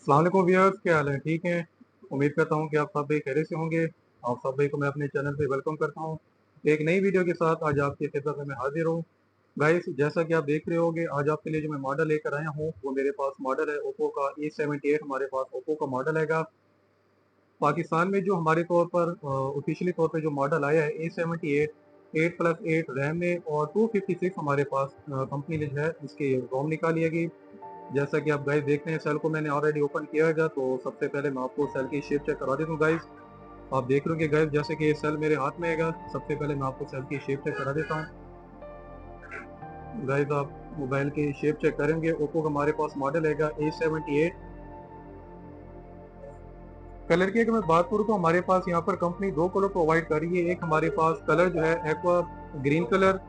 अस्सलाम वालेकुम व्यूअर्स, क्या हाल है? ठीक हैं। उम्मीद करता हूँ कि आप सब भाई खैरियत से होंगे। आप सब भाई को मैं अपने चैनल पे वेलकम करता हूँ। एक नई वीडियो के साथ आज आपकी खिदमत में मैं हाजिर हूँ। गाइस, जैसा कि आप देख रहे होंगे, आज आपके लिए जो मैं मॉडल लेकर आया हूँ वो मेरे पास मॉडल है ओप्पो का A78। हमारे पास ओप्पो का मॉडल हैगा। पाकिस्तान में जो हमारे तौर पर ऑफिशियली तौर पे जो मॉडल आया है A78 8+8 रैम में और 256 हमारे पास कंपनी ने जो है इसकी रोम निकाली है। जैसा कि आप गाइस देख रहे हैं, सेल को मैंने ऑलरेडी ओपन किया है। तो सबसे पहले मैं आपको सेल की शेप चेक करा देता हूँ गाइस। आप देख रहे होंगे गाइस, जैसे कि ये सेल मेरे हाथ में है। सबसे पहले मैं आपको सेल की शेप चेक करा देता हूँ। गाइस, आप मोबाइल की शेप चेक करेंगे, ओप्पो का हमारे पास मॉडल है A78। कलर की अगर मैं बात करूँ तो हमारे पास यहाँ पर कंपनी दो कलर प्रोवाइड कर रही है। एक हमारे पास कलर जो है एक्वा ग्रीन कलर,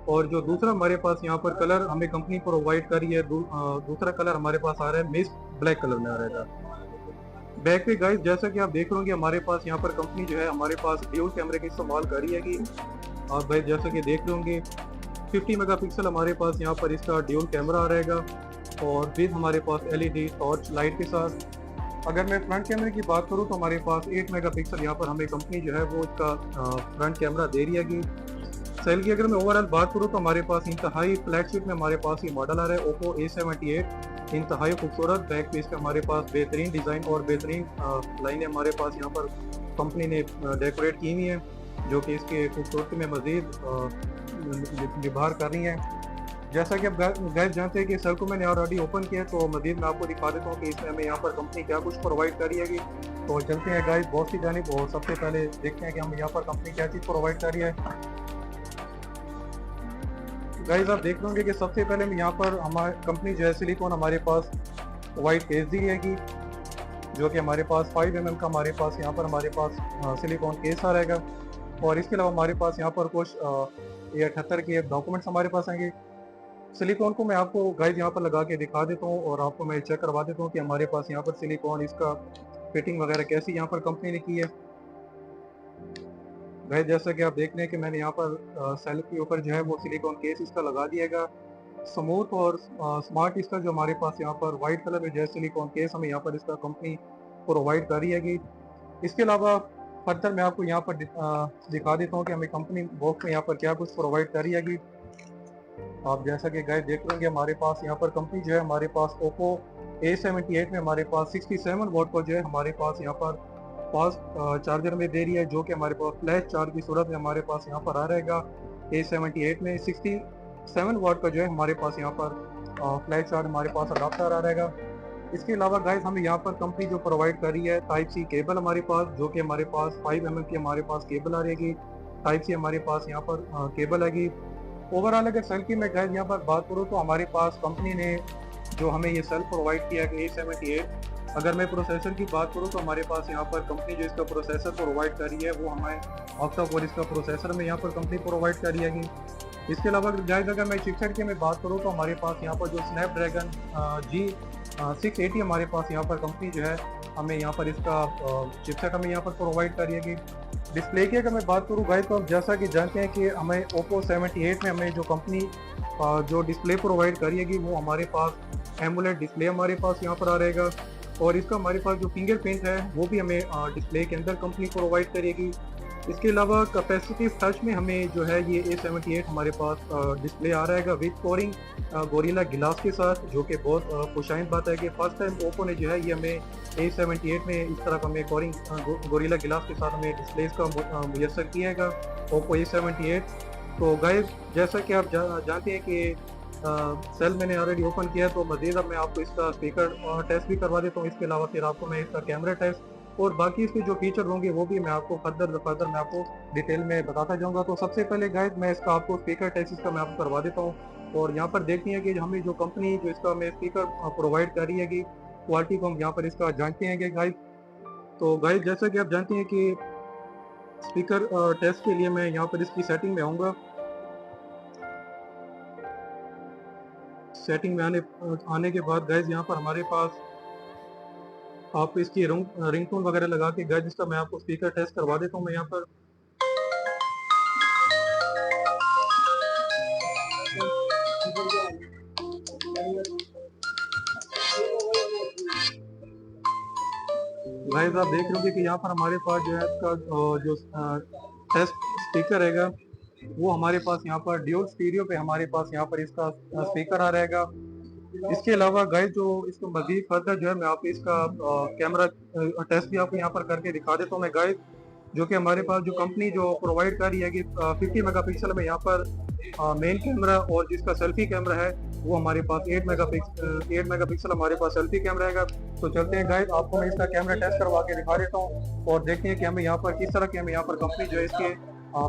और जो दूसरा हमारे पास यहाँ पर कलर हमें कंपनी प्रोवाइड कर रही है दूसरा कलर हमारे पास आ रहा है मिस्ट ब्लैक कलर में आ रहा है। बैक पे गाइस, जैसा कि आप देख रहे होंगे, हमारे पास यहाँ पर कंपनी जो है हमारे पास ड्यूल कैमरे का इस्तेमाल कर रही है कि आप भाई जैसा कि देख रहे होंगे 50 मेगापिक्सल हमारे पास यहाँ पर इसका ड्यूल कैमरा रहेगा, और विद हमारे पास एलईडी टॉर्च लाइट के साथ। अगर मैं फ्रंट कैमरे की बात करूँ तो हमारे पास 8 मेगापिक्सल यहाँ पर हमें कंपनी जो है वो इसका फ्रंट कैमरा दे रही है कि सेल की अगर मैं ओवरऑल बात करूँ तो हमारे पास इंतहाई फ्लैगशिप में हमारे पास ये मॉडल आ रहा है ओप्पो A78। इंतहाई खूबसूरत बैक पे इसका हमारे पास बेहतरीन डिज़ाइन और बेहतरीन लाइनें हमारे पास यहाँ पर कंपनी ने डेकोरेट की हुई हैं, जो कि इसके खूबसूरती में मज़ीद निभार कर रही हैं। जैसा कि आप गैस जानते हैं कि सेल को मैंने ऑलरेडी ओपन किया है, तो मज़ीद मैं आपको दिखा देता हूँ कि इसमें हमें यहाँ पर कंपनी क्या कुछ प्रोवाइड कर रही है। तो चलते हैं गाइस बॉस की जानिब, और सबसे पहले देखते हैं कि हमें यहाँ पर कंपनी क्या चीज़ प्रोवाइड कर रही है। गाइस, आप देख लोगे कि सबसे पहले मैं यहाँ पर हमारी कंपनी जो है सिलिकॉन हमारे पास वाइट केस दी है कि जो कि हमारे पास 5 mm का हमारे पास यहाँ पर हमारे पास सिलिकॉन केस आ रहेगा। और इसके अलावा हमारे पास यहाँ पर कुछ A78 के डॉक्यूमेंट्स हमारे पास आएंगे। सिलिकॉन को मैं आपको गाइस यहाँ पर लगा के दिखा देता हूँ और आपको मैं चेक करवा देता हूँ कि हमारे पास यहाँ पर सिलिकॉन इसका फिटिंग वगैरह कैसी यहाँ पर कंपनी ने की है। गाइस, जैसा कि आप देख रहे हैं कि मैंने यहाँ पर सेल के ऊपर जो है वो सिलिकॉन केस इसका लगा दिएगा। स्मूथ और स्मार्ट इसका जो हमारे पास यहाँ पर वाइट कलर में जो है सिलिकॉन केस हमें यहाँ पर इसका कंपनी प्रोवाइड कर रही है। इसके अलावा फर्दर मैं आपको यहाँ पर दिखा देता हूँ कि हमें कंपनी बॉक्स में यहाँ पर क्या कुछ प्रोवाइड कर रही है। आप जैसा कि गाइस देख रहे हैं हमारे पास यहाँ पर कंपनी जो है हमारे पास ओप्पो A78 में हमारे पास 67 वॉट का जो है हमारे पास यहाँ पर फास्ट चार्जर में दे रही है, जो कि हमारे पास फ्लैश चार्ज की सूरत में हमारे पास यहाँ पर आ रहेगा। A78 में 67 वाट का जो है हमारे पास यहाँ पर फ्लैश चार्ज हमारे पास अडाप्टर आ रहेगा। इसके अलावा गाइस हमें यहाँ पर कंपनी जो प्रोवाइड कर रही है टाइप सी केबल हमारे पास, जो कि हमारे पास 5 mm की हमारे पास केबल आ रहेगी। टाइप सी हमारे पास यहाँ पर केबल आएगी। ओवरऑल अगर सेल की मैं गाइस यहाँ पर बात करूँ तो हमारे पास कंपनी ने जो हमें ये सेल प्रोवाइड किया है A78। अगर मैं प्रोसेसर की बात करूँ तो हमारे पास यहाँ पर कंपनी जो इसका प्रोसेसर प्रोवाइड कर रही है वो हमें ऑक्टा कोर इसका प्रोसेसर में यहाँ पर कंपनी प्रोवाइड कर रही है। इसके अलावा गाइस अगर मैं चिपसेट की मैं बात करूँ तो हमारे पास यहाँ पर जो स्नैपड्रैगन G680 हमारे पास यहाँ पर कंपनी जो है हमें यहाँ पर इसका चिपसेट हमें यहाँ पर प्रोवाइड कर रही है। डिस्प्ले की अगर मैं बात करूँ गाइस तो आप जैसा कि जानते हैं कि हमें ओप्पो 78 में हमें जो कंपनी जो डिस्प्ले प्रोवाइड करिएगी वो हमारे पास एमोलेड डिस्प्ले हमारे पास यहाँ पर आ रहेगा। और इसका हमारे पास जो फिंगरप्रिंट है वो भी हमें डिस्प्ले के अंदर कंपनी प्रोवाइड करेगी। इसके अलावा कैपेसिटिव टच में हमें जो है ये A78 हमारे पास डिस्प्ले आ रहेगा विद कोरिंग गोरिल्ला ग्लास के साथ, जो कि बहुत खुशाइंद बात है कि फर्स्ट टाइम ओप्पो ने जो है ये हमें A78 में इस तरह का हमें कोरिंग गोरिल्ला ग्लास के साथ हमें डिस्प्ले का मुयसर किएगा ओप्पो A78। तो गाइस, जैसा कि आप जानते हैं कि सेल मैंने ऑलरेडी ओपन किया, तो मज़ीद अब मैं आपको इसका स्पीकर टेस्ट भी करवा देता हूँ। इसके अलावा फिर आपको मैं इसका कैमरा टेस्ट और बाकी इसके जो फीचर होंगे वो भी मैं आपको फर्दर मैं आपको डिटेल में बताता जाऊँगा। तो सबसे पहले गाइस मैं इसका आपको स्पीकर टेस्ट इसका मैं आपको करवा देता हूँ। और यहाँ पर देखते हैं कि हमें जो कंपनी जो इसका हमें स्पीकर प्रोवाइड कर रही है कि क्वालिटी को हम यहाँ पर इसका जानते हैं कि गाइस। तो गाइस, जैसा कि आप जानते हैं कि स्पीकर टेस्ट के लिए मैं यहाँ पर इसकी सेटिंग में आऊँगा। सेटिंग में आने के बाद गाइस यहाँ पर हमारे पास आप इसकी रिंगटोन वगैरह लगा के गाइस इसका मैं आपको स्पीकर टेस्ट करवा देता हूँ। मैं यहाँ पर गाइस आप देख रहे होंगे कि यहाँ पर हमारे पास जो है इसका जो टेस्ट स्पीकर रहेगा वो हमारे पास यहाँ पर ड्यूल स्टीरियो पे हमारे पास यहाँ पर इसका स्पीकर आ रहेगा। इसके अलावा गाइस जो इसको मजीद फर्दर जो है मैं आपको इसका कैमरा टेस्ट भी आपको यहाँ पर करके दिखा देता हूँ मैं गाइस, जो कि हमारे पास जो कंपनी जो प्रोवाइड कर रही है कि 50 मेगापिक्सल में यहाँ पर मेन कैमरा और जिसका सेल्फी कैमरा है वो हमारे पास 8 मेगापिक्सल हमारे पास सेल्फी कैमरा रहेगा। तो चलते हैं गाइस, आपको मैं इसका कैमरा टेस्ट करवा के दिखा देता हूँ और देखते हैं कि हमें यहाँ पर किस तरह की हमें यहाँ पर कंपनी जो है इसके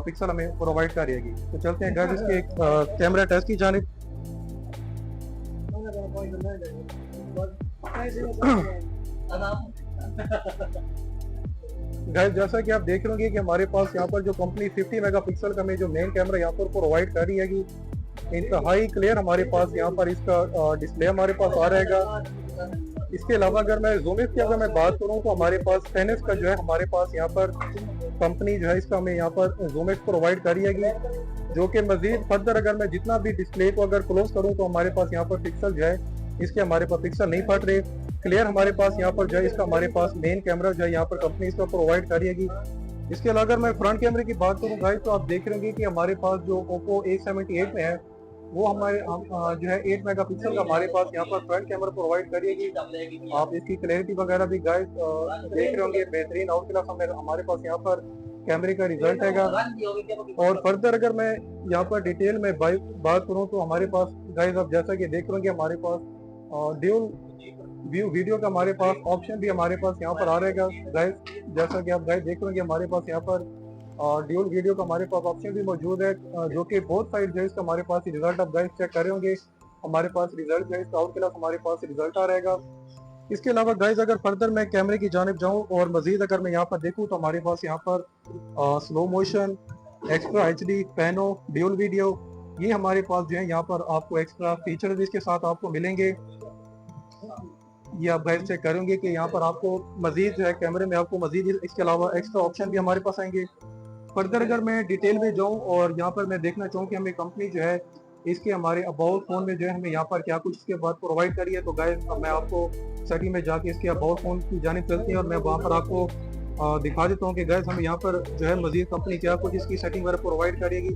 पिक्सल हमें प्रोवाइड कर रही है। तो चलते हैं गाइस इसके कैमरा टेस्ट की जानिब। गाइस जैसा कि आप देख रहे होंगे कि हमारे पास यहाँ पर जो कंपनी 50 मेगापिक्सल का में जो मेन कैमरा यहाँ पर प्रोवाइड कर रही है कि इंतहाई क्लियर हमारे पास यहाँ पर इसका डिस्प्ले हमारे पास आ रहेगा। इसके अलावा अगर मैं ज़ूमिस की अगर मैं बात करूँ तो हमारे पास 10x का जो है हमारे पास यहाँ पर कंपनी जो है इसका हमें यहाँ पर ज़ूमिस प्रोवाइड करी है, जो कि मजीद फर्दर अगर मैं जितना भी डिस्प्ले को अगर क्लोज करूँ तो हमारे पास यहाँ पर पिक्सल जो है इसके हमारे पास पिक्सल नहीं फट रहे, क्लियर हमारे पास यहाँ पर जो है इसका हमारे पास मेन कैमरा जो है यहाँ पर कंपनी इसका प्रोवाइड करेगी। इसके अलावा अगर मैं फ्रंट कैमरे की बात करूँ गाइस तो आप देख रहे होंगे कि हमारे पास जो ओप्पो A78 में है वो हमारे जो है 8 मेगापिक्सल का हमारे पास यहाँ पर फ्रंट कैमरा प्रोवाइड करेगी। आप इसकी क्लैरिटी वगैरह भी गाइस देख रहे होंगे, बेहतरीन आउट क्लास हमारे पास यहाँ पर कैमरे का रिजल्ट है। और फर्दर अगर मैं यहाँ पर डिटेल में बात करूँ तो हमारे पास गाइस आप जैसा कि देख रहे होंगे हमारे पास ड्यूल व्यू वीडियो का हमारे पास ऑप्शन भी हमारे पास यहाँ पर आ रहेगा गाइस। जैसा कि आप गाइस देख रहे होंगे हमारे पास यहाँ पर ड्यूल वीडियो का हमारे पास ऑप्शन भी मौजूद है, जो कि बहुत साइड जो है इसका हमारे पास रिजल्ट आप गाइस चेक कर रहे होंगे हमारे पास रिजल्ट जो है इसका आउट क्लास हमारे पास रिजल्ट आ रहेगा। इसके अलावा गाइस अगर फर्दर मैं कैमरे की जानिब जाऊं और मजीद अगर मैं यहाँ पर देखूं तो हमारे पास यहाँ पर slow motion, extra HD, pano, dual video, ये हमारे पास जो है यहाँ पर आपको एक्स्ट्रा फीचर इसके साथ आपको मिलेंगे। ये आप गाइस चेक करेंगे कि यहाँ पर आपको मजीद जो है कैमरे में आपको मजीद इसके अलावा एक्स्ट्रा ऑप्शन भी हमारे पास आएंगे। फर्दर अगर मैं डिटेल में जाऊँ और यहाँ पर मैं देखना चाहूँ कि हमें कंपनी जो है इसके हमारे अबाउट फोन में जो है हमें यहाँ पर क्या कुछ इसके बाद प्रोवाइड करी है, तो गाइस मैं आपको सेटिंग में जाके इसके अबाउट फोन की जानिब चलती है और मैं वहाँ पर आपको दिखा देता हूँ कि गाइस हमें यहाँ पर जो है मजीद कंपनी क्या कुछ इसकी सेटिंग वगैरह प्रोवाइड करेगी।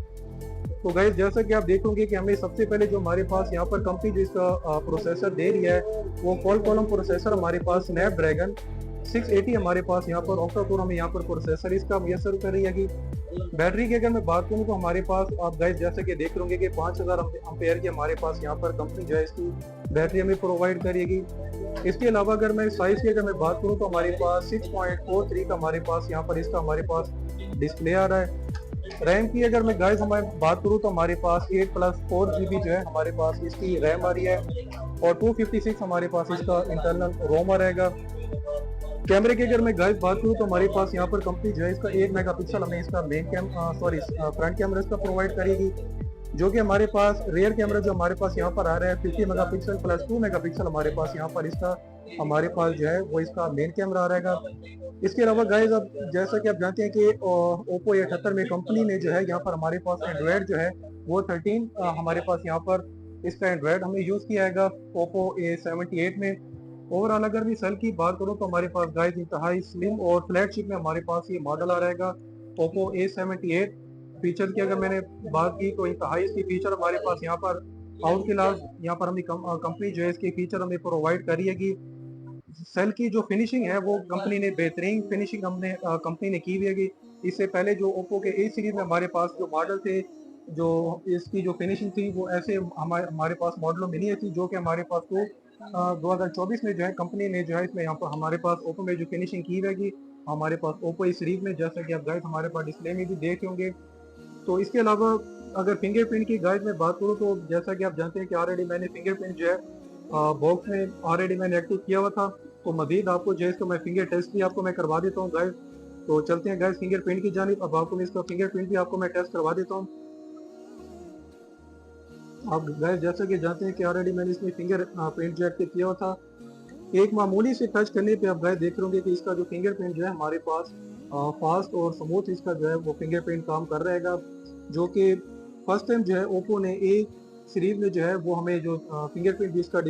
तो गाइस जैसा कि आप देखोगे कि हमें सबसे पहले जो हमारे पास यहाँ पर कंपनी जो इसका प्रोसेसर दे रही है वो क्वाल कॉलम प्रोसेसर हमारे पास स्नैपड्रैगन 680 हमारे पास यहाँ पर ऑक्टा कोर हमें यहाँ पर प्रोसेसर इसका मुयसर कर रही है। कि बैटरी की अगर मैं बात करूँ तो हमारे पास आप गाइस जैसे कि देख रहे कि 5000 एम्पेयर की हमारे पास यहाँ पर कंपनी जो है इसकी बैटरी हमें प्रोवाइड करेगी। इसके अलावा अगर मैं साइज की अगर मैं बात करूँ तो हमारे पास 6.43 का हमारे पास यहाँ पर इसका हमारे पास डिस्प्ले आ रहा है। रैम की अगर मैं गाइस हमारी बात करूँ तो हमारे पास 8+4 GB जो है हमारे पास इसकी रैम आ रही है और 256 हमारे पास इसका इंटरनल रोम रहेगा। कैमरे की अगर मैं गाइस बात करूँ तो हमारे पास यहाँ पर कंपनी जो है इसका 8 मेगापिक्सल हमें इसका फ्रंट कैमरा इसका प्रोवाइड करेगी, जो कि हमारे पास रियर कैमरा जो हमारे पास यहाँ पर आ रहा है 50 मेगापिक्सल प्लस 2 मेगापिक्सल हमारे पास यहाँ पर इसका हमारे पास जो है वो इसका मेन कैमरा आ रहेगा। इसके अलावा गाइस अब जैसा कि आप जानते हैं कि ओप्पो A78 में कंपनी ने जो है यहाँ पर हमारे पास एंड्रॉयड जो है वो 13 हमारे पास यहाँ पर इसका एंड्रॉयड हमें यूज़ किया जाएगा ओप्पो A78 में। ओवरऑल अगर मैं सेल की बात करूँ तो हमारे पास गाइस इंतहाई स्लिम और फ्लैगशिप में हमारे पास ये मॉडल आ रहेगा ओप्पो A78। फीचर की अगर मैंने बात की तो इंतहाई इसकी फीचर हमारे पास यहाँ पर आउट क्लास यहाँ पर हमें कंपनी जो है इसकी फीचर हमें प्रोवाइड करी है। कि सेल की जो फिनिशिंग है वो कंपनी ने बेहतरीन फिनिशिंग हमने कंपनी ने की हुई है। कि इससे पहले जो ओप्पो के A सीरीज में हमारे पास जो मॉडल थे जो इसकी जो फिनिशिंग थी वो ऐसे हमारे पास मॉडलों में नहीं थी, जो कि हमारे पास तो 2024 में जो है कंपनी ने जो है इसमें यहाँ पर हमारे पास ओप्पो में जो फिनिशिंग की रहेगी हमारे पास ओप्पो A सीरीज में, जैसा कि आप गाइस हमारे पास डिस्प्ले में भी देख होंगे। तो इसके अलावा अगर फिंगरप्रिंट की गाइस में बात करूँ तो जैसा कि आप जानते हैं कि ऑलरेडी मैंने फिंगरप्रिंट जो है बॉक्स में ऑलरेडी मैंने एक्टिव किया हुआ था, तो मजीद आपको जो है इसका मैं फिंगर टेस्ट भी आपको मैं करवा देता हूँ गाइस। तो चलते हैं गाइस फिंगरप्रिंट की जानिब। अब आपको मैं इसका फिंगरप्रिंट भी आपको मैं टेस्ट करवा देता हूँ। आप गाइस जैसा कि जानते हैं कि ऑलरेडी मैंने इसमें फिंगर प्रिंट जो एक्टिव किया हुआ था, एक मामूली से टच करने पे आप गाइस देख रहे होंगे कि इसका जो फिंगरप्रिंट जो है हमारे पास फास्ट और स्मूथ इसका जो है वो फिंगरप्रिंट काम कर रहेगा, जो कि फर्स्ट टाइम जो है ओप्पो ने A सीरीज में जो है वो हमें जो फिंगरप्रिंट इसका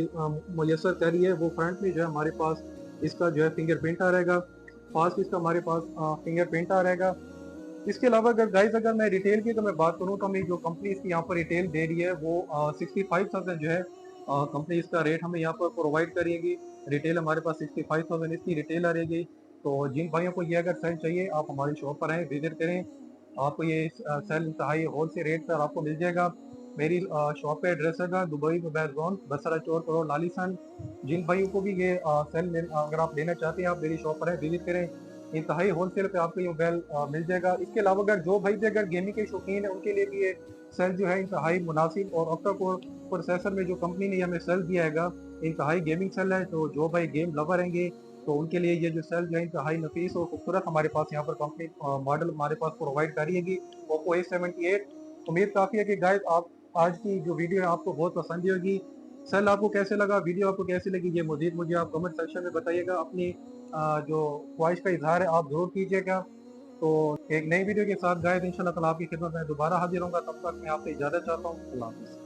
मुयसर कर रही है वो फ्रंट में जो है हमारे पास इसका जो है फिंगरप्रिंट आ रहेगा। फास्ट इसका हमारे पास फिंगरप्रिंट आ रहेगा। इसके अलावा अगर गाइस अगर मैं रिटेल की तो मैं बात करूँ तो हमें जो कंपनी इसकी यहाँ पर रिटेल दे रही है वो 65,000 जो है कंपनी इसका रेट हमें यहाँ पर प्रोवाइड करेगी। रिटेल हमारे पास 65,000 इसकी रिटेल आ रहेगी। तो जिन भाइयों को ये अगर सेल चाहिए आप हमारी शॉप पर आएँ, विज़िट करें। आपको ये सेल इंतहाई होलसेल रेट पर आपको मिल जाएगा। मेरी शॉप पे एड्रेस हैगा दुबई मोबाइल ज़ोन, बसरा चौक रोड, लालीसन। जिन भाइयों को भी ये अगर आप लेना चाहते हैं आप मेरी शॉप पर आएँ, विज़िट करें। इंतहाई होलसेल पे आपको ये मोबाइल मिल जाएगा। इसके अलावा अगर जो भाई भी अगर गेमिंग के शौकीन है उनके लिए भी ये सेल जो है इंतहाई मुनासिब और ऑक्टा कोर प्रोसेसर में जो कंपनी ने हमें सेल दिया हैगा, इंतहाई गेमिंग सेल है। तो जो भाई गेम लवर रहेंगे तो उनके लिए ये जो सेल जो है इंतहाई नफीस और खूबसूरत हमारे पास यहाँ पर कंपनी मॉडल हमारे पास प्रोवाइड करिएगी। Oppo A78। उम्मीद काफ़ी है कि गाइस आप आज की जो वीडियो है आपको बहुत पसंद होगी। सेल आपको कैसे लगा, वीडियो आपको कैसी लगी, ये मज़ीद मुझे आप कमेंट सेक्शन में बताइएगा। अपनी जो ख्वाहिश का इज़हार है आप ज़रूर कीजिएगा। तो एक नई वीडियो के साथ गाइस इंशाल्लाह ताला आपकी खिदमत में दोबारा हाज़िर होऊँगा, तब तक मैं आपसे इजाज़त चाहता हूँ। अल्लाह हाफ़िज़।